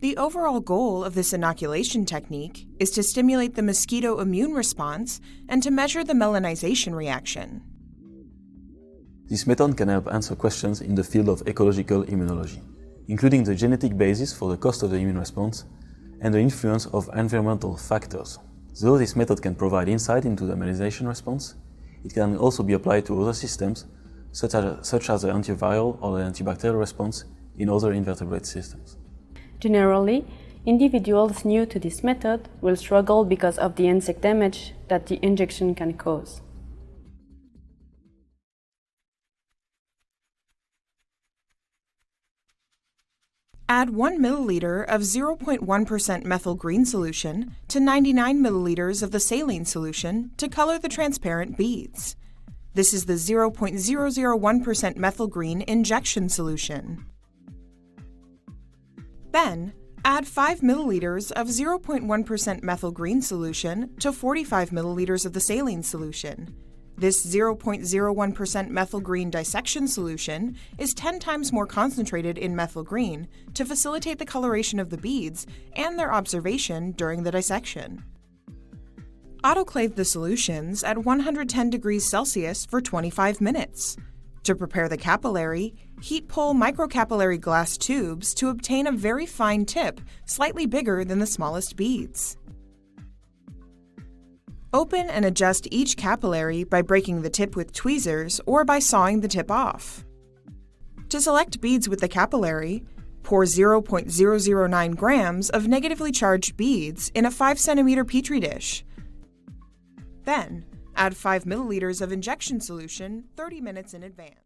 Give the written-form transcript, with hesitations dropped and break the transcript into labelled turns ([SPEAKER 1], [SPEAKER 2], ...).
[SPEAKER 1] The overall goal of this inoculation technique is to stimulate the mosquito immune response and to measure the melanization reaction.
[SPEAKER 2] This method can help answer questions in the field of ecological immunology, including the genetic basis for the cost of the immune response and the influence of environmental factors. Though this method can provide insight into the melanization response, it can also be applied to other systems, such as the antiviral or the antibacterial response in other invertebrate systems.
[SPEAKER 3] Generally, individuals new to this method will struggle because of the insect damage that the injection can cause.
[SPEAKER 1] Add 1 milliliter of 0.1% methyl green solution to 99 milliliters of the saline solution to color the transparent beads. This is the 0.001% methyl green injection solution. Then, add 5 milliliters of 0.1% methyl green solution to 45 milliliters of the saline solution. This 0.01% methyl green dissection solution is 10 times more concentrated in methyl green to facilitate the coloration of the beads and their observation during the dissection. Autoclave the solutions at 110 degrees Celsius for 25 minutes. To prepare the capillary, heat pull microcapillary glass tubes to obtain a very fine tip slightly bigger than the smallest beads. Open and adjust each capillary by breaking the tip with tweezers or by sawing the tip off. To select beads with the capillary, pour 0.009 grams of negatively charged beads in a 5 cm Petri dish. Then, add 5 milliliters of injection solution 30 minutes in advance.